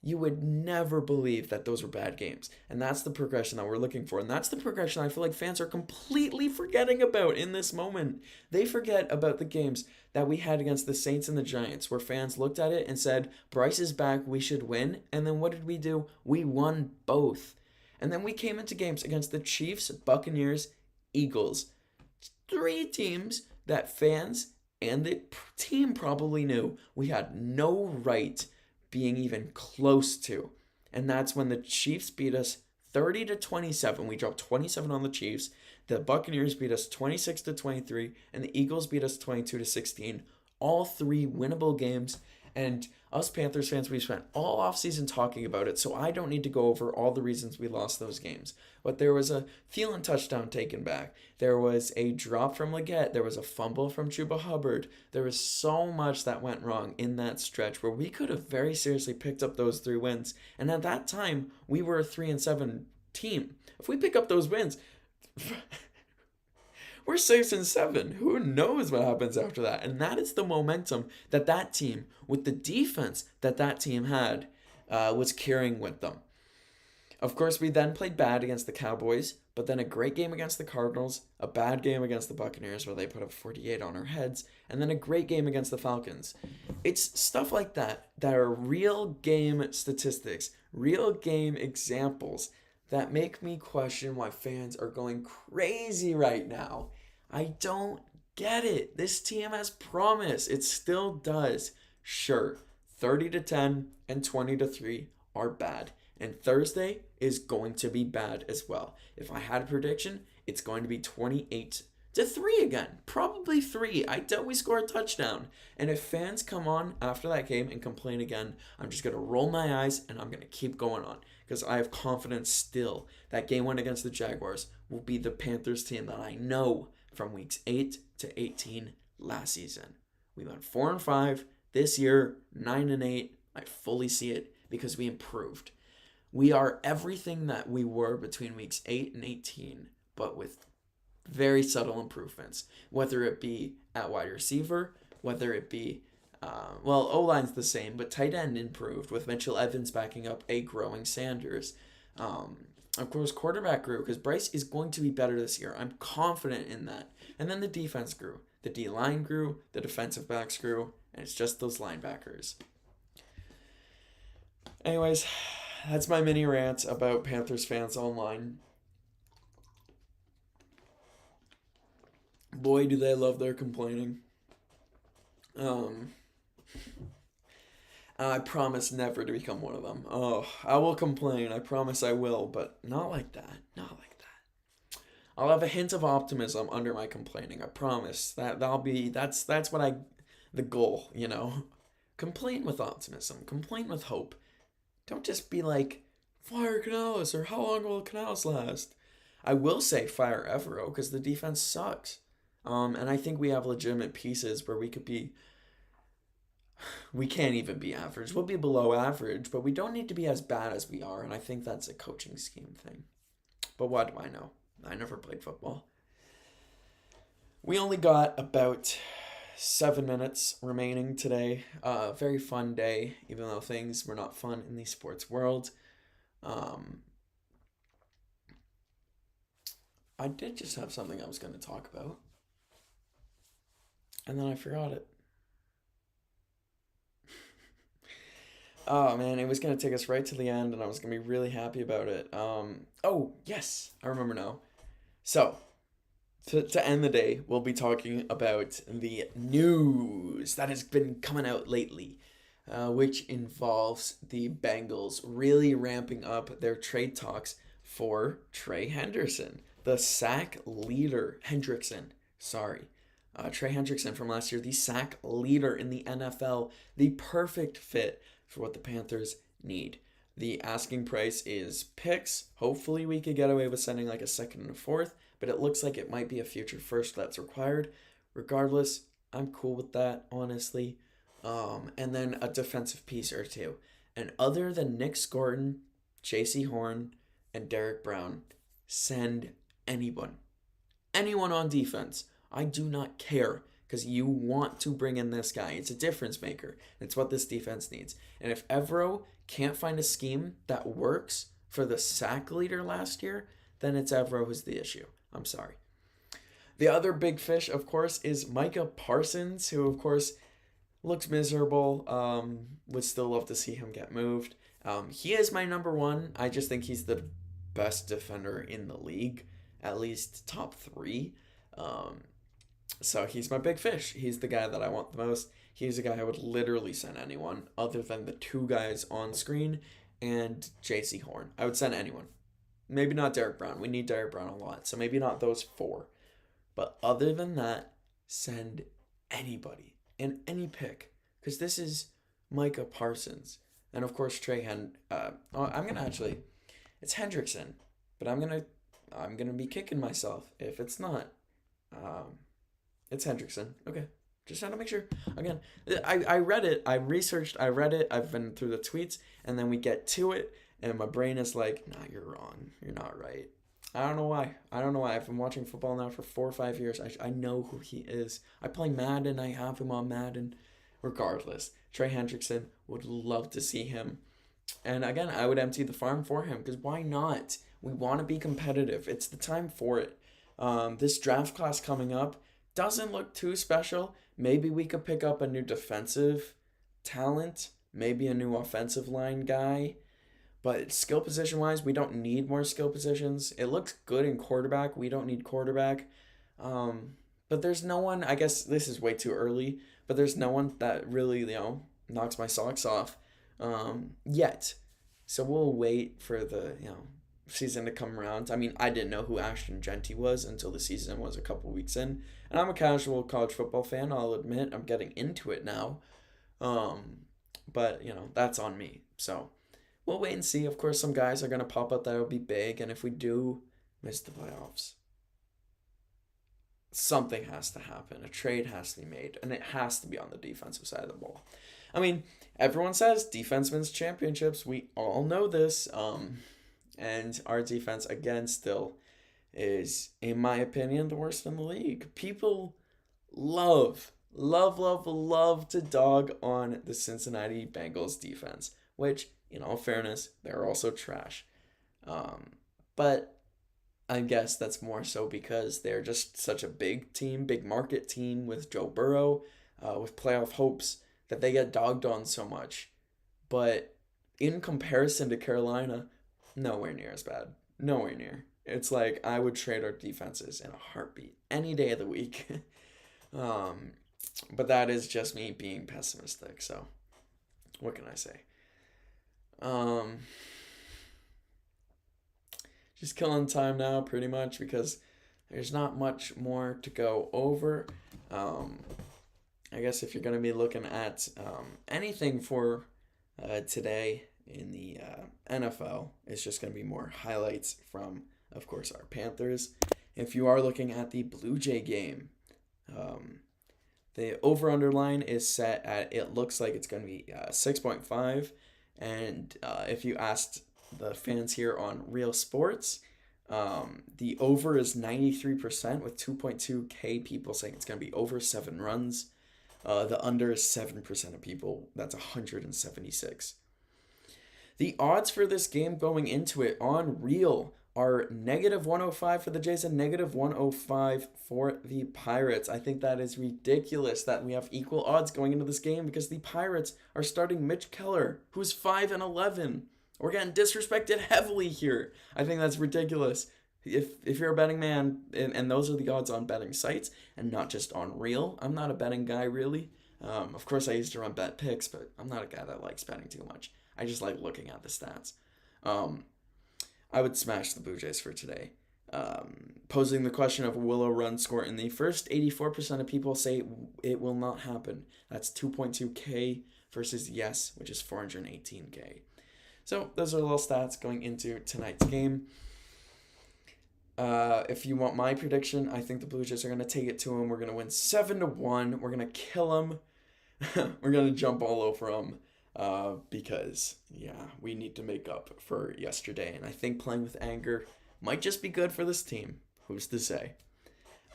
you would never believe that those were bad games. And that's the progression that we're looking for. And that's the progression I feel like fans are completely forgetting about in this moment. They forget about the games that we had against the Saints and the Giants, where fans looked at it and said, Bryce is back, we should win. And then what did we do? We won both. And then we came into games against the Chiefs, Buccaneers, Eagles. 3 teams that fans and the team probably knew we had no right being even close to. And that's when the Chiefs beat us 30-27. We dropped 27 on the Chiefs. The Buccaneers beat us 26-23, and the Eagles beat us 22-16. All 3 winnable games. And us Panthers fans, we spent all offseason talking about it, so I don't need to go over all the reasons we lost those games. But there was a Thielen touchdown taken back. There was a drop from Leggett. There was a fumble from Chuba Hubbard. There was so much that went wrong in that stretch where we could have very seriously picked up those 3 wins. And at that time, we were a 3-7 team. If we pick up those wins, we're 6-7. Who knows what happens after that? And that is the momentum that that team, with the defense that that team had, was carrying with them. Of course, we then played bad against the Cowboys, but then a great game against the Cardinals, a bad game against the Buccaneers where they put up 48 on our heads, and then a great game against the Falcons. It's stuff like that that are real game statistics, real game examples that make me question why fans are going crazy right now. I don't get it. This team has promise. It still does. Sure, 30-10 and 20-3 are bad. And Thursday is going to be bad as well. If I had a prediction, it's going to be 28-3 again. Probably 3. I doubt we score a touchdown. And if fans come on after that game and complain again, I'm just going to roll my eyes and I'm going to keep going on. Because I have confidence still that game 1 against the Jaguars will be the Panthers team that I know from weeks 8-18 last season. We went 4-5. This year, 9-8. I fully see it because we improved. We are everything that we were between weeks 8 and 18, but with very subtle improvements, whether it be at wide receiver, whether it be, O-line's the same, but tight end improved with Mitchell Evans backing up a growing Sanders. Of course, quarterback grew because Bryce is going to be better this year. I'm confident in that. And then the defense grew. The D-line grew, the defensive backs grew, and it's just those linebackers. Anyways, that's my mini rant about Panthers fans online. Boy, do they love their complaining. Um, I promise never to become one of them. Oh, I will complain. I promise I will, but not like that. Not like that. I'll have a hint of optimism under my complaining. I promise. That's what I the goal, you know. Complain with optimism. Complain with hope. Don't just be like, fire Canales or how long will Canales last? I will say fire Evero because the defense sucks. And I think we have legitimate pieces where we can't even be average. We'll be below average, but we don't need to be as bad as we are. And I think that's a coaching scheme thing. But what do I know? I never played football. We only got about 7 minutes remaining today. Very fun day, even though things were not fun in the sports world. I did just have something I was going to talk about, and then I forgot it. Oh man, it was going to take us right to the end, and I was going to be really happy about it. Oh, yes, I remember now. So, to end the day, we'll be talking about the news that has been coming out lately, which involves the Bengals really ramping up their trade talks for Trey Henderson, the sack leader. Trey Hendrickson from last year, the sack leader in the NFL, the perfect fit for what the Panthers need. The asking price is picks. Hopefully, we could get away with sending like a second and a fourth, but it looks like it might be a future first that's required. Regardless, I'm cool with that, honestly. And then a defensive piece or two. And other than Nick Scorton, J.C. Horn, and Derek Brown, send anyone. Anyone on defense. I do not care because you want to bring in this guy. It's a difference maker. It's what this defense needs. And if Evero can't find a scheme that works for the sack leader last year, then it's Evero who's the issue. I'm sorry. The other big fish, of course, is Micah Parsons, who, of course, looks miserable. Would still love to see him get moved. He is my number one. I just think he's the best defender in the league, at least top 3. So he's my big fish. He's the guy that I want the most. He's a guy I would literally send anyone other than the 2 guys on screen and J.C. Horn. I would send anyone. Maybe not Derek Brown. We need Derek Brown a lot. So maybe not those 4. But other than that, send anybody and any pick. Because this is Micah Parsons. And of course, I'm going to actually, it's Hendrickson. But I'm going to be kicking myself if it's not. It's Hendrickson. Okay. Just trying to make sure. Again, I read it. I researched. I read it. I've been through the tweets. And then we get to it. And my brain is like, nah, you're wrong. You're not right. I don't know why. I've been watching football now for 4 or 5 years. I know who he is. I play Madden. I have him on Madden. Regardless, Trey Hendrickson, would love to see him. And again, I would empty the farm for him. Because why not? We want to be competitive. It's the time for it. This draft class coming up doesn't look too special. Maybe we could pick up a new defensive talent. Maybe a new offensive line guy. But skill position wise, we don't need more skill positions. It looks good in quarterback. We don't need quarterback. But there's no one, I guess this is way too early, but there's no one that really, knocks my socks off yet. So we'll wait for the, season to come around. I mean, I didn't know who Ashton Genty was until the season was a couple weeks in. And I'm a casual college football fan, I'll admit. I'm getting into it now. But, that's on me. So we'll wait and see. Of course, some guys are going to pop up that will be big. And if we do miss the playoffs, something has to happen. A trade has to be made. And it has to be on the defensive side of the ball. I mean, everyone says defense wins championships. We all know this. And our defense, again, still is, in my opinion, the worst in the league. People love to dog on the Cincinnati Bengals defense, which, in all fairness, they're also trash. But I guess that's more so because they're just such a big team, big market team with Joe Burrow, with playoff hopes, that they get dogged on so much. But in comparison to Carolina, nowhere near as bad. Nowhere near. It's like I would trade our defenses in a heartbeat any day of the week. um, but that is just me being pessimistic. So what can I say? Um, just killing time now, pretty much, because there's not much more to go over. Um, I guess if you're going to be looking at anything for today in the NFL, it's just going to be more highlights from, of course, our Panthers. If you are looking at the Blue Jay game, the over-under line is set at, it looks like it's going to be 6.5. And if you asked the fans here on Real Sports, the over is 93% with 2.2K people saying it's going to be over 7 runs. The under is 7% of people. That's 176. The odds for this game going into it on Real are -105 for the Jays and -105 for the Pirates. I think that is ridiculous that we have equal odds going into this game because the Pirates are starting Mitch Keller, who's 5-11. We're getting disrespected heavily here. I think that's ridiculous. If you're a betting man, and those are the odds on betting sites and not just on Real, I'm not a betting guy really. Of course, I used to run bet picks, but I'm not a guy that likes betting too much. I just like looking at the stats. I would smash the Blue Jays for today. Posing the question of will a run score in the first, 84% of people say it will not happen. That's 2.2K versus yes, which is 418K. So those are little stats going into tonight's game. If you want my prediction, I think the Blue Jays are going to take it to them. We're going to win 7-1. We're going to kill them. We're going to jump all over them. Because, yeah, we need to make up for yesterday. And I think playing with anger might just be good for this team. Who's to say?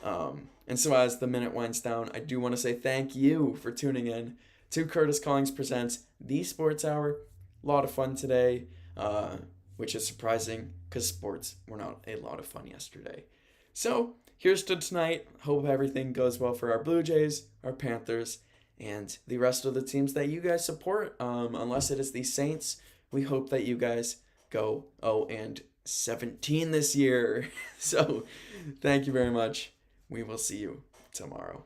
And so as the minute winds down, I do want to say thank you for tuning in to Curtis Collings Presents The Sports Hour. A lot of fun today, which is surprising because sports were not a lot of fun yesterday. So here's to tonight. Hope everything goes well for our Blue Jays, our Panthers, and the rest of the teams that you guys support. Unless it is the Saints, we hope that you guys go 0-17 this year. So thank you very much. We will see you tomorrow.